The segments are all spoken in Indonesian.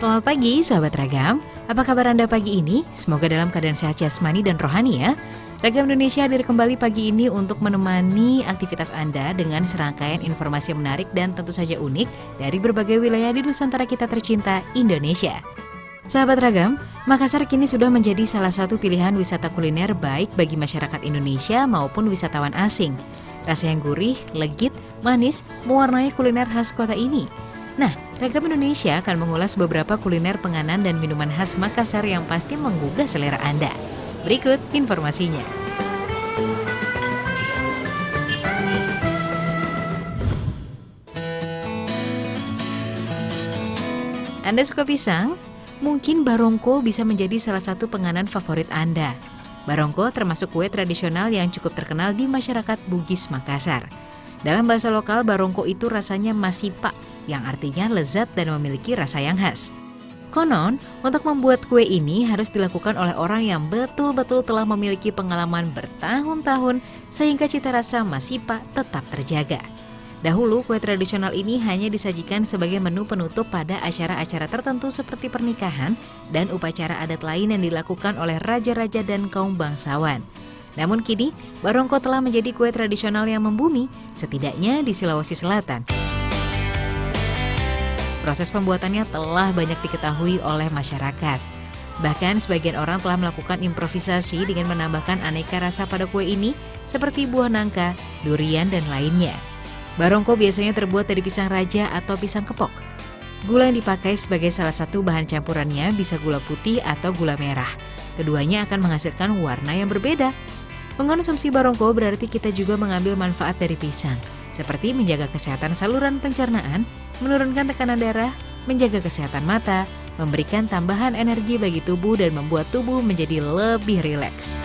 Selamat pagi sahabat Ragam, apa kabar Anda pagi ini? Semoga dalam keadaan sehat jasmani dan rohani ya. Ragam Indonesia hadir kembali pagi ini untuk menemani aktivitas Anda dengan serangkaian informasi menarik dan tentu saja unik dari berbagai wilayah di Nusantara kita tercinta, Indonesia. Sahabat Ragam, Makassar kini sudah menjadi salah satu pilihan wisata kuliner baik bagi masyarakat Indonesia maupun wisatawan asing. Rasa yang gurih, legit, manis, mewarnai kuliner khas kota ini. Nah, Ragam Indonesia akan mengulas beberapa kuliner penganan dan minuman khas Makassar yang pasti menggugah selera Anda. Berikut informasinya. Anda suka pisang? Mungkin barongko bisa menjadi salah satu penganan favorit Anda. Barongko termasuk kue tradisional yang cukup terkenal di masyarakat Bugis Makassar. Dalam bahasa lokal, barongko itu rasanya masipa, yang artinya lezat dan memiliki rasa yang khas. Konon, untuk membuat kue ini harus dilakukan oleh orang yang betul-betul telah memiliki pengalaman bertahun-tahun sehingga cita rasa masipa tetap terjaga. Dahulu, kue tradisional ini hanya disajikan sebagai menu penutup pada acara-acara tertentu seperti pernikahan dan upacara adat lain yang dilakukan oleh raja-raja dan kaum bangsawan. Namun kini, barongko telah menjadi kue tradisional yang membumi, setidaknya di Sulawesi Selatan. Proses pembuatannya telah banyak diketahui oleh masyarakat. Bahkan sebagian orang telah melakukan improvisasi dengan menambahkan aneka rasa pada kue ini, seperti buah nangka, durian, dan lainnya. Barongko biasanya terbuat dari pisang raja atau pisang kepok. Gula yang dipakai sebagai salah satu bahan campurannya bisa gula putih atau gula merah. Keduanya akan menghasilkan warna yang berbeda. Mengonsumsi barongko berarti kita juga mengambil manfaat dari pisang, seperti menjaga kesehatan saluran pencernaan, menurunkan tekanan darah, menjaga kesehatan mata, memberikan tambahan energi bagi tubuh dan membuat tubuh menjadi lebih rileks.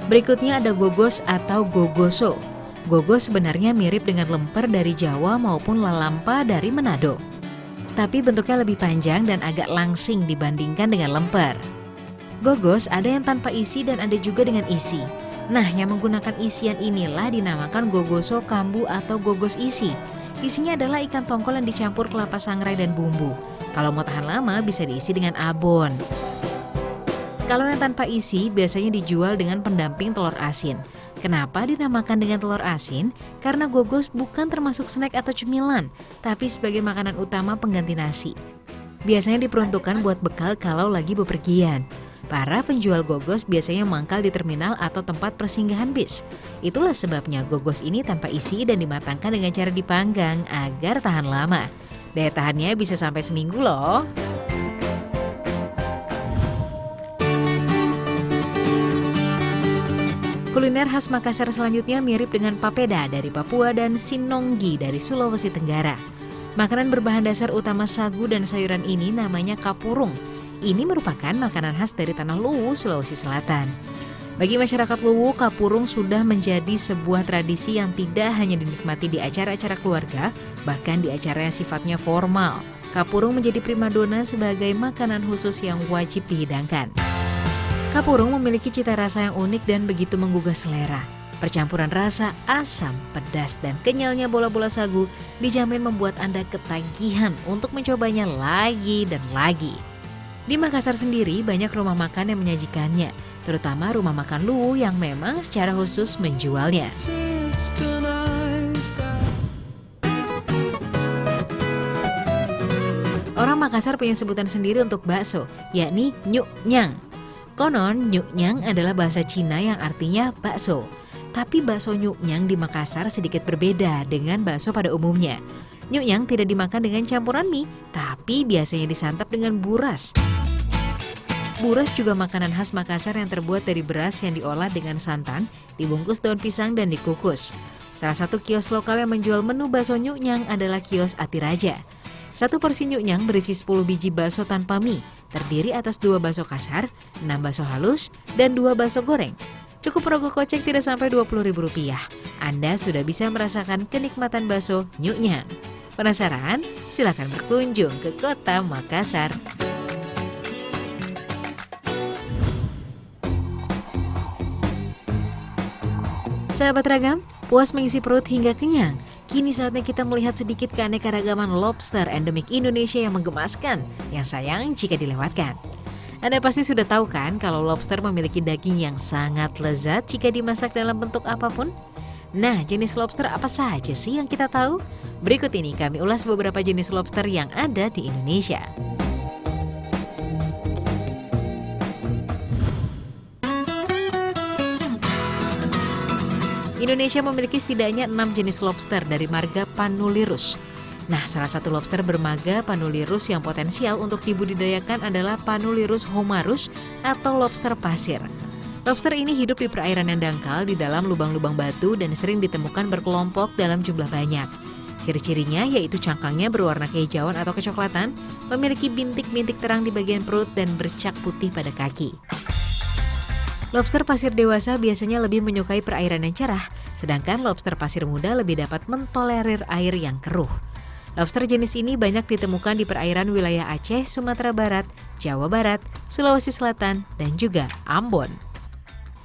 Berikutnya ada gogos atau gogoso. Gogos sebenarnya mirip dengan lemper dari Jawa maupun lalampa dari Manado. Tapi bentuknya lebih panjang dan agak langsing dibandingkan dengan lemper. Gogos ada yang tanpa isi dan ada juga dengan isi. Nah, yang menggunakan isian inilah dinamakan gogoso kambu atau gogos isi. Isinya adalah ikan tongkol yang dicampur kelapa sangrai dan bumbu. Kalau mau tahan lama bisa diisi dengan abon. Kalau yang tanpa isi biasanya dijual dengan pendamping telur asin. Kenapa dinamakan dengan telur asin? Karena gogos bukan termasuk snack atau cemilan, tapi sebagai makanan utama pengganti nasi. Biasanya diperuntukkan buat bekal kalau lagi bepergian. Para penjual gogos biasanya mangkal di terminal atau tempat persinggahan bis. Itulah sebabnya gogos ini tanpa isi dan dimatangkan dengan cara dipanggang agar tahan lama. Daya tahannya bisa sampai seminggu loh. Kuliner khas Makassar selanjutnya mirip dengan papeda dari Papua dan sinonggi dari Sulawesi Tenggara. Makanan berbahan dasar utama sagu dan sayuran ini namanya kapurung. Ini merupakan makanan khas dari Tanah Luwu, Sulawesi Selatan. Bagi masyarakat Luwu, kapurung sudah menjadi sebuah tradisi yang tidak hanya dinikmati di acara-acara keluarga, bahkan di acara yang sifatnya formal. Kapurung menjadi primadona sebagai makanan khusus yang wajib dihidangkan. Kapurung memiliki cita rasa yang unik dan begitu menggugah selera. Percampuran rasa asam, pedas, dan kenyalnya bola-bola sagu dijamin membuat Anda ketagihan untuk mencobanya lagi dan lagi. Di Makassar sendiri banyak rumah makan yang menyajikannya, terutama rumah makan Luwu yang memang secara khusus menjualnya. Orang Makassar punya sebutan sendiri untuk bakso, yakni nyuk-nyang. Konon, nyuk-nyang adalah bahasa Cina yang artinya bakso. Tapi bakso nyuk-nyang di Makassar sedikit berbeda dengan bakso pada umumnya. Nyuk-nyang tidak dimakan dengan campuran mie, tapi biasanya disantap dengan buras. Buras juga makanan khas Makassar yang terbuat dari beras yang diolah dengan santan, dibungkus daun pisang dan dikukus. Salah satu kios lokal yang menjual menu bakso nyuk-nyang adalah kios Atiraja. Satu porsi nyuk-nyang berisi 10 biji bakso tanpa mie, terdiri atas 2 bakso kasar, 6 bakso halus, dan 2 bakso goreng. Cukup merogoh kocek tidak sampai Rp20.000. Anda sudah bisa merasakan kenikmatan bakso nyuk-nyang. Penasaran? Silakan berkunjung ke kota Makassar. Sahabat Ragam, puas mengisi perut hingga kenyang? Kini saatnya kita melihat sedikit keanekaragaman lobster endemik Indonesia yang menggemaskan, yang sayang jika dilewatkan. Anda pasti sudah tahu kan kalau lobster memiliki daging yang sangat lezat jika dimasak dalam bentuk apapun? Nah, jenis lobster apa saja sih yang kita tahu? Berikut ini kami ulas beberapa jenis lobster yang ada di Indonesia. Indonesia memiliki setidaknya 6 jenis lobster dari marga Panulirus. Nah, salah satu lobster bermarga Panulirus yang potensial untuk dibudidayakan adalah Panulirus homarus atau lobster pasir. Lobster ini hidup di perairan yang dangkal di dalam lubang-lubang batu dan sering ditemukan berkelompok dalam jumlah banyak. Ciri-cirinya yaitu cangkangnya berwarna kehijauan atau kecoklatan, memiliki bintik-bintik terang di bagian perut dan bercak putih pada kaki. Lobster pasir dewasa biasanya lebih menyukai perairan yang cerah, sedangkan lobster pasir muda lebih dapat mentolerir air yang keruh. Lobster jenis ini banyak ditemukan di perairan wilayah Aceh, Sumatera Barat, Jawa Barat, Sulawesi Selatan, dan juga Ambon.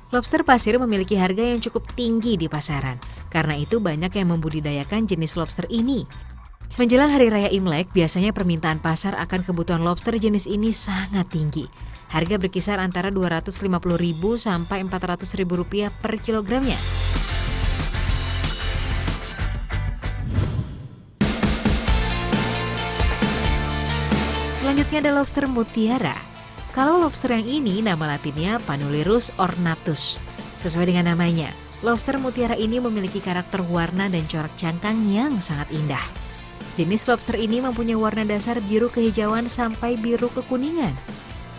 Lobster pasir memiliki harga yang cukup tinggi di pasaran, karena itu banyak yang membudidayakan jenis lobster ini. Menjelang Hari Raya Imlek, biasanya permintaan pasar akan kebutuhan lobster jenis ini sangat tinggi. Harga berkisar antara Rp250.000 sampai Rp400.000 per kilogramnya. Selanjutnya ada lobster mutiara. Kalau lobster yang ini nama latinnya Panulirus ornatus. Sesuai dengan namanya, lobster mutiara ini memiliki karakter warna dan corak cangkang yang sangat indah. Jenis lobster ini mempunyai warna dasar biru kehijauan sampai biru kekuningan.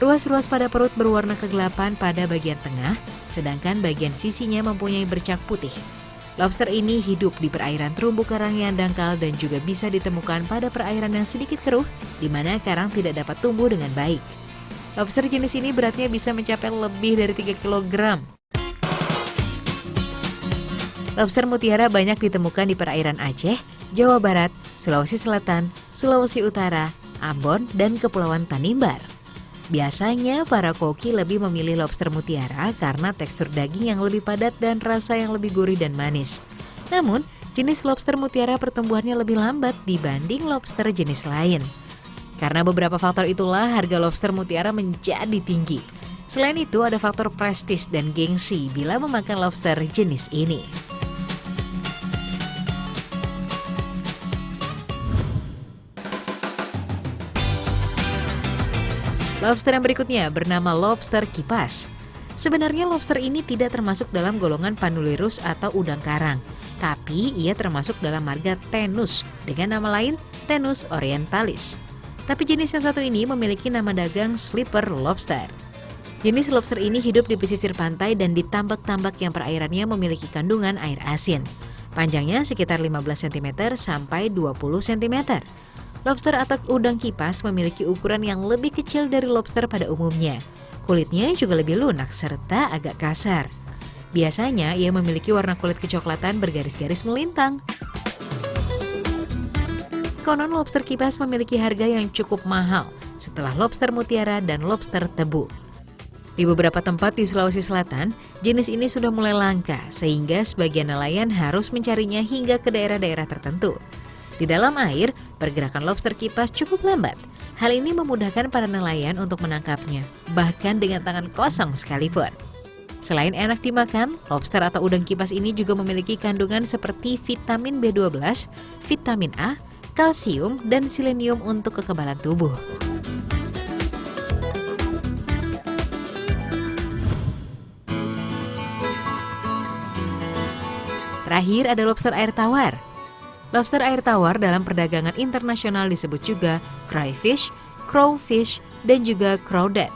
Ruas-ruas pada perut berwarna kegelapan pada bagian tengah, sedangkan bagian sisinya mempunyai bercak putih. Lobster ini hidup di perairan terumbu karang yang dangkal dan juga bisa ditemukan pada perairan yang sedikit keruh, di mana karang tidak dapat tumbuh dengan baik. Lobster jenis ini beratnya bisa mencapai lebih dari 3 kg. Lobster mutiara banyak ditemukan di perairan Aceh, Jawa Barat, Sulawesi Selatan, Sulawesi Utara, Ambon, dan Kepulauan Tanimbar. Biasanya para koki lebih memilih lobster mutiara karena tekstur daging yang lebih padat dan rasa yang lebih gurih dan manis. Namun, jenis lobster mutiara pertumbuhannya lebih lambat dibanding lobster jenis lain. Karena beberapa faktor itulah harga lobster mutiara menjadi tinggi. Selain itu ada faktor prestis dan gengsi bila memakan lobster jenis ini. Lobster yang berikutnya bernama lobster kipas. Sebenarnya lobster ini tidak termasuk dalam golongan Panulirus atau udang karang, tapi ia termasuk dalam marga Tenus dengan nama lain Tenus orientalis. Tapi jenis yang satu ini memiliki nama dagang sleeper lobster. Jenis lobster ini hidup di pesisir pantai dan di tambak-tambak yang perairannya memiliki kandungan air asin. Panjangnya sekitar 15 cm sampai 20 cm. Lobster atau udang kipas memiliki ukuran yang lebih kecil dari lobster pada umumnya. Kulitnya juga lebih lunak serta agak kasar. Biasanya ia memiliki warna kulit kecoklatan bergaris-garis melintang. Konon lobster kipas memiliki harga yang cukup mahal setelah lobster mutiara dan lobster tebu. Di beberapa tempat di Sulawesi Selatan, jenis ini sudah mulai langka sehingga sebagian nelayan harus mencarinya hingga ke daerah-daerah tertentu. Di dalam air, pergerakan lobster kipas cukup lambat. Hal ini memudahkan para nelayan untuk menangkapnya, bahkan dengan tangan kosong sekalipun. Selain enak dimakan, lobster atau udang kipas ini juga memiliki kandungan seperti vitamin B12, vitamin A, kalsium, dan selenium untuk kekebalan tubuh. Terakhir ada lobster air tawar. Lobster air tawar dalam perdagangan internasional disebut juga crayfish, crowfish, dan juga crawdad.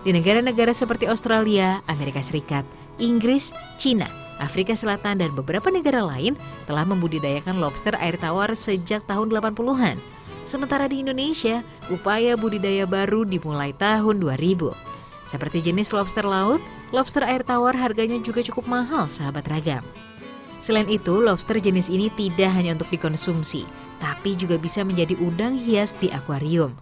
Di negara-negara seperti Australia, Amerika Serikat, Inggris, Cina, Afrika Selatan, dan beberapa negara lain telah membudidayakan lobster air tawar sejak tahun 80-an. Sementara di Indonesia, upaya budidaya baru dimulai tahun 2000. Seperti jenis lobster laut, lobster air tawar harganya juga cukup mahal, sahabat Ragam. Selain itu, lobster jenis ini tidak hanya untuk dikonsumsi, tapi juga bisa menjadi udang hias di akuarium.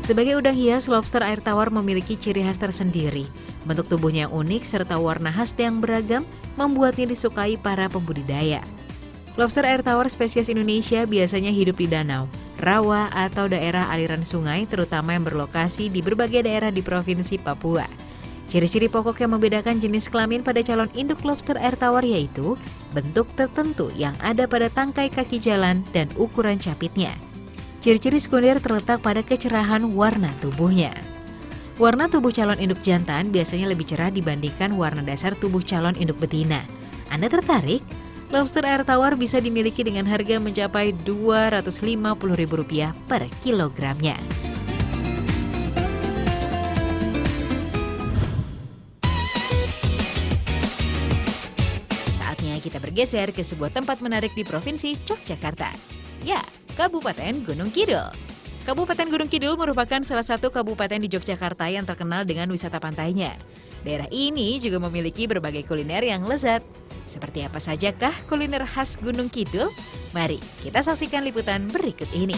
Sebagai udang hias, lobster air tawar memiliki ciri khas tersendiri. Bentuk tubuhnya yang unik serta warna khas yang beragam membuatnya disukai para pembudidaya. Lobster air tawar spesies Indonesia biasanya hidup di danau, rawa, atau daerah aliran sungai, terutama yang berlokasi di berbagai daerah di Provinsi Papua. Ciri-ciri pokok yang membedakan jenis kelamin pada calon induk lobster air tawar yaitu bentuk tertentu yang ada pada tangkai kaki jalan dan ukuran capitnya. Ciri-ciri sekunder terletak pada kecerahan warna tubuhnya. Warna tubuh calon induk jantan biasanya lebih cerah dibandingkan warna dasar tubuh calon induk betina. Anda tertarik? Lobster air tawar bisa dimiliki dengan harga mencapai Rp250.000 per kilogramnya. Saatnya kita bergeser ke sebuah tempat menarik di Provinsi Yogyakarta. Ya, Kabupaten Gunung Kidul. Kabupaten Gunung Kidul merupakan salah satu kabupaten di Yogyakarta yang terkenal dengan wisata pantainya. Daerah ini juga memiliki berbagai kuliner yang lezat. Seperti apa sajakah kuliner khas Gunung Kidul? Mari kita saksikan liputan berikut ini.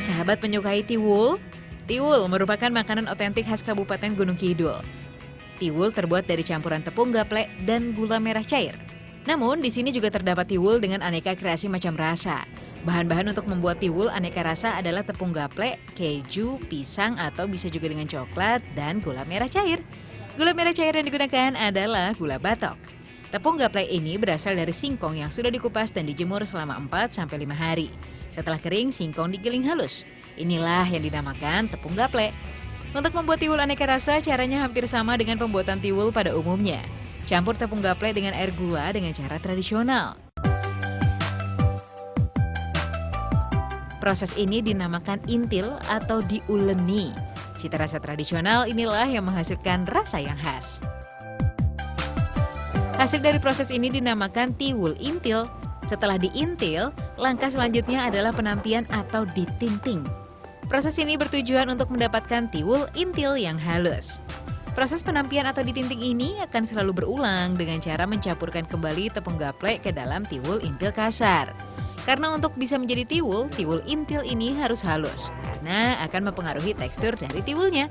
Sahabat penyukai tiwul? Tiwul merupakan makanan otentik khas Kabupaten Gunung Kidul. Tiwul terbuat dari campuran tepung gaplek dan gula merah cair. Namun di sini juga terdapat tiwul dengan aneka kreasi macam rasa. Bahan-bahan untuk membuat tiwul aneka rasa adalah tepung gaplek, keju, pisang atau bisa juga dengan coklat dan gula merah cair. Gula merah cair yang digunakan adalah gula batok. Tepung gaplek ini berasal dari singkong yang sudah dikupas dan dijemur selama 4-5 hari. Setelah kering, singkong digiling halus. Inilah yang dinamakan tepung gaplek. Untuk membuat tiwul aneka rasa, caranya hampir sama dengan pembuatan tiwul pada umumnya. Campur tepung gaplek dengan air gula dengan cara tradisional. Proses ini dinamakan intil atau diuleni. Cita rasa tradisional inilah yang menghasilkan rasa yang khas. Hasil dari proses ini dinamakan tiwul intil. Setelah diintil, langkah selanjutnya adalah penampian atau ditinting. Proses ini bertujuan untuk mendapatkan tiwul intil yang halus. Proses penampian atau ditinting ini akan selalu berulang dengan cara mencampurkan kembali tepung gaplek ke dalam tiwul intil kasar. Karena untuk bisa menjadi tiwul, tiwul intil ini harus halus karena akan mempengaruhi tekstur dari tiwulnya.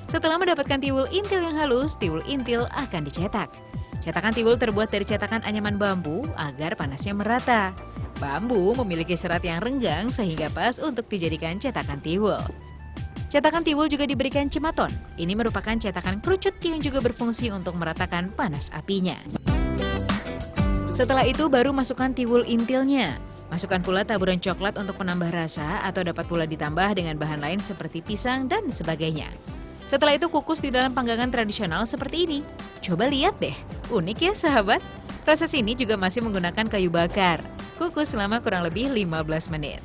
Setelah mendapatkan tiwul intil yang halus, tiwul intil akan dicetak. Cetakan tiwul terbuat dari cetakan anyaman bambu agar panasnya merata. Bambu memiliki serat yang renggang sehingga pas untuk dijadikan cetakan tiwul. Cetakan tiwul juga diberikan cematon. Ini merupakan cetakan kerucut yang juga berfungsi untuk meratakan panas apinya. Setelah itu baru masukkan tiwul intilnya. Masukkan pula taburan coklat untuk menambah rasa atau dapat pula ditambah dengan bahan lain seperti pisang dan sebagainya. Setelah itu kukus di dalam panggangan tradisional seperti ini. Coba lihat deh, unik ya sahabat? Proses ini juga masih menggunakan kayu bakar. Kukus selama kurang lebih 15 menit.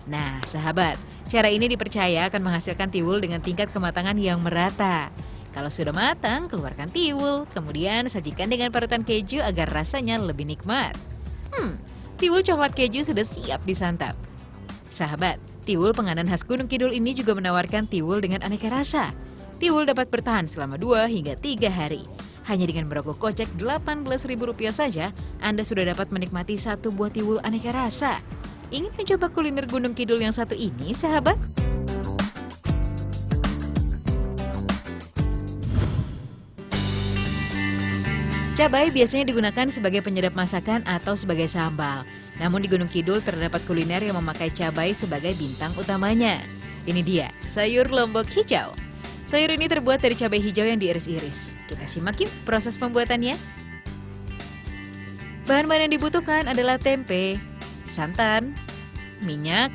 Nah, sahabat, cara ini dipercaya akan menghasilkan tiwul dengan tingkat kematangan yang merata. Kalau sudah matang, keluarkan tiwul, kemudian sajikan dengan parutan keju agar rasanya lebih nikmat. Tiwul coklat keju sudah siap disantap. Sahabat, tiwul penganan khas Gunung Kidul ini juga menawarkan tiwul dengan aneka rasa. Tiwul dapat bertahan selama 2 hingga 3 hari. Hanya dengan merogoh kocek Rp18.000 saja, Anda sudah dapat menikmati satu buah tiwul aneka rasa. Ingin mencoba kuliner Gunung Kidul yang satu ini, sahabat? Cabai biasanya digunakan sebagai penyedap masakan atau sebagai sambal. Namun di Gunung Kidul terdapat kuliner yang memakai cabai sebagai bintang utamanya. Ini dia, sayur lombok hijau. Sayur ini terbuat dari cabai hijau yang diiris-iris. Kita simak yuk proses pembuatannya. Bahan-bahan yang dibutuhkan adalah tempe, santan, minyak,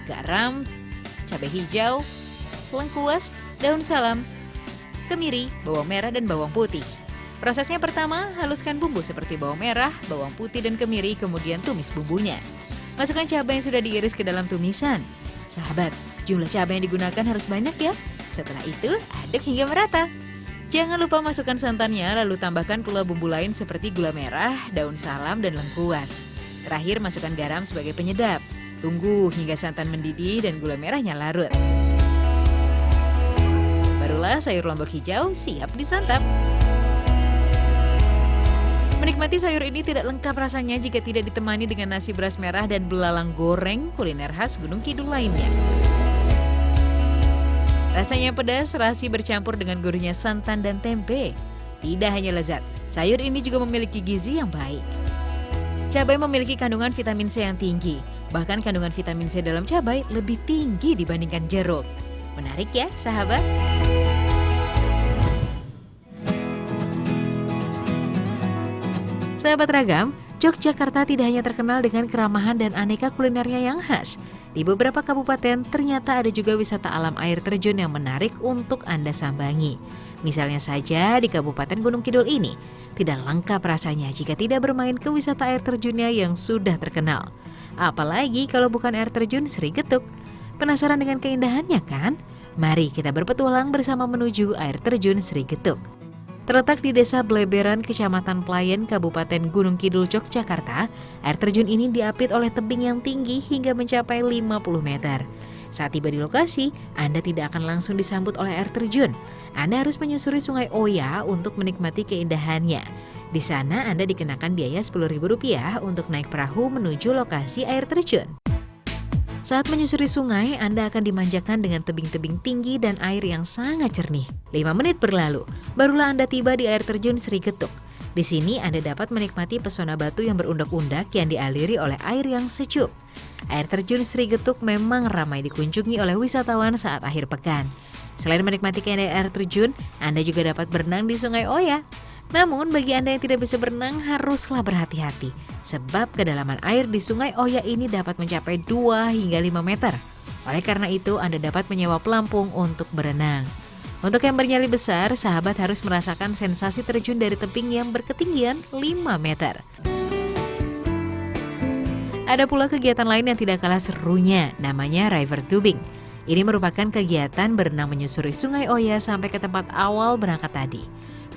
garam, cabai hijau, lengkuas, daun salam, kemiri, bawang merah, dan bawang putih. Prosesnya pertama, haluskan bumbu seperti bawang merah, bawang putih, dan kemiri, kemudian tumis bumbunya. Masukkan cabai yang sudah diiris ke dalam tumisan. Sahabat, jumlah cabai yang digunakan harus banyak ya. Setelah itu, aduk hingga merata. Jangan lupa masukkan santannya, lalu tambahkan pula bumbu lain seperti gula merah, daun salam, dan lengkuas. Terakhir, masukkan garam sebagai penyedap. Tunggu hingga santan mendidih dan gula merahnya larut. Barulah sayur lombok hijau siap disantap. Menikmati sayur ini tidak lengkap rasanya jika tidak ditemani dengan nasi beras merah dan belalang goreng, kuliner khas Gunung Kidul lainnya. Rasanya pedas, serasi bercampur dengan gurihnya santan dan tempe. Tidak hanya lezat, sayur ini juga memiliki gizi yang baik. Cabai memiliki kandungan vitamin C yang tinggi. Bahkan kandungan vitamin C dalam cabai lebih tinggi dibandingkan jeruk. Menarik ya, sahabat? Sahabat Ragam, Yogyakarta tidak hanya terkenal dengan keramahan dan aneka kulinernya yang khas. Di beberapa kabupaten ternyata ada juga wisata alam air terjun yang menarik untuk Anda sambangi. Misalnya saja di Kabupaten Gunung Kidul ini, tidak lengkap rasanya jika tidak bermain ke wisata air terjunnya yang sudah terkenal. Apalagi kalau bukan air terjun Sri Getuk. Penasaran dengan keindahannya kan? Mari kita berpetualang bersama menuju air terjun Sri Getuk. Terletak di Desa Bleberan, Kecamatan Playen, Kabupaten Gunung Kidul, Yogyakarta, air terjun ini diapit oleh tebing yang tinggi hingga mencapai 50 meter. Saat tiba di lokasi, Anda tidak akan langsung disambut oleh air terjun. Anda harus menyusuri Sungai Oya untuk menikmati keindahannya. Di sana Anda dikenakan biaya Rp10.000 untuk naik perahu menuju lokasi air terjun. Saat menyusuri sungai, Anda akan dimanjakan dengan tebing-tebing tinggi dan air yang sangat jernih. 5 menit berlalu, barulah Anda tiba di air terjun Sri Getuk. Di sini Anda dapat menikmati pesona batu yang berundak-undak yang dialiri oleh air yang sejuk. Air terjun Sri Getuk memang ramai dikunjungi oleh wisatawan saat akhir pekan. Selain menikmati keindahan air terjun, Anda juga dapat berenang di Sungai Oya. Namun bagi Anda yang tidak bisa berenang haruslah berhati-hati, sebab kedalaman air di Sungai Oya ini dapat mencapai 2 hingga 5 meter. Oleh karena itu Anda dapat menyewa pelampung untuk berenang. Untuk yang bernyali besar, sahabat harus merasakan sensasi terjun dari tebing yang berketinggian 5 meter. Ada pula kegiatan lain yang tidak kalah serunya, namanya river tubing. Ini merupakan kegiatan berenang menyusuri Sungai Oya sampai ke tempat awal berangkat tadi.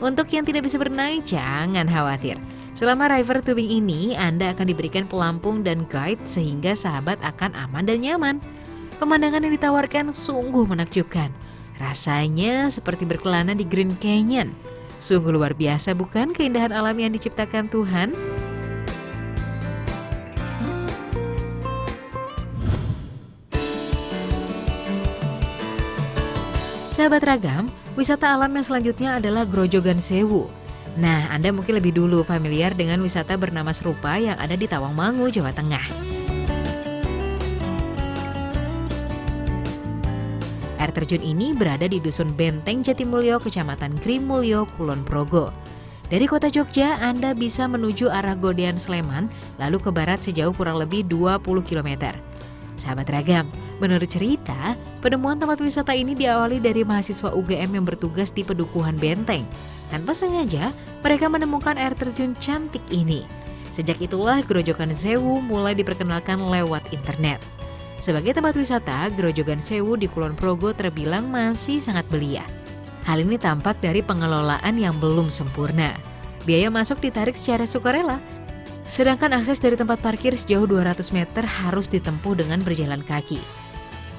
Untuk yang tidak bisa berenang, jangan khawatir. Selama river tubing ini, Anda akan diberikan pelampung dan guide sehingga sahabat akan aman dan nyaman. Pemandangan yang ditawarkan sungguh menakjubkan. Rasanya seperti berkelana di Green Canyon. Sungguh luar biasa bukan keindahan alam yang diciptakan Tuhan? Sahabat Ragam, wisata alam yang selanjutnya adalah Grojogan Sewu. Nah, Anda mungkin lebih dulu familiar dengan wisata bernama serupa yang ada di Tawangmangu, Jawa Tengah. Air terjun ini berada di Dusun Benteng Jatimulyo, Kecamatan Grimulyo, Kulon Progo. Dari kota Jogja, Anda bisa menuju arah Godean Sleman, lalu ke barat sejauh kurang lebih 20 km. Sahabat Ragam, menurut cerita, penemuan tempat wisata ini diawali dari mahasiswa UGM yang bertugas di Pedukuhan Benteng. Tanpa sengaja, mereka menemukan air terjun cantik ini. Sejak itulah Grojogan Sewu mulai diperkenalkan lewat internet. Sebagai tempat wisata, Grojogan Sewu di Kulon Progo terbilang masih sangat belia. Hal ini tampak dari pengelolaan yang belum sempurna. Biaya masuk ditarik secara sukarela. Sedangkan akses dari tempat parkir sejauh 200 meter harus ditempuh dengan berjalan kaki.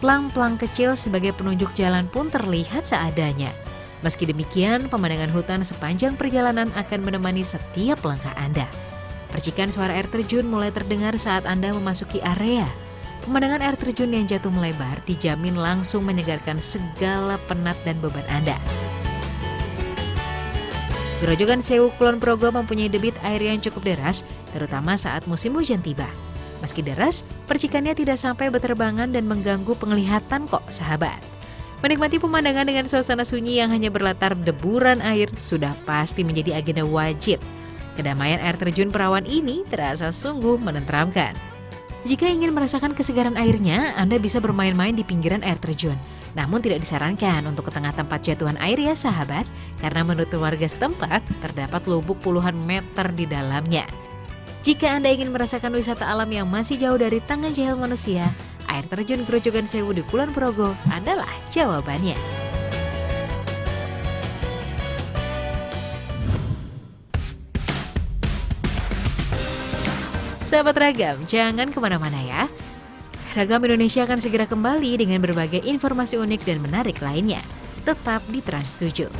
Plang-plang kecil sebagai penunjuk jalan pun terlihat seadanya. Meski demikian, pemandangan hutan sepanjang perjalanan akan menemani setiap langkah Anda. Percikan suara air terjun mulai terdengar saat Anda memasuki area. Pemandangan air terjun yang jatuh melebar dijamin langsung menyegarkan segala penat dan beban Anda. Grojogan Sewu Kulon Progo mempunyai debit air yang cukup deras, terutama saat musim hujan tiba. Meski deras, percikannya tidak sampai berterbangan dan mengganggu penglihatan kok, sahabat. Menikmati pemandangan dengan suasana sunyi yang hanya berlatar deburan air sudah pasti menjadi agenda wajib. Kedamaian air terjun perawan ini terasa sungguh menenteramkan. Jika ingin merasakan kesegaran airnya, Anda bisa bermain-main di pinggiran air terjun. Namun tidak disarankan untuk ke tengah tempat jatuhan air ya sahabat, karena menurut warga setempat terdapat lubuk puluhan meter di dalamnya. Jika Anda ingin merasakan wisata alam yang masih jauh dari tangan jahil manusia, air terjun Grojogan Sewu di Kulon Progo adalah jawabannya. Sahabat Ragam, jangan kemana-mana ya. Ragam Indonesia akan segera kembali dengan berbagai informasi unik dan menarik lainnya. Tetap di Trans 7.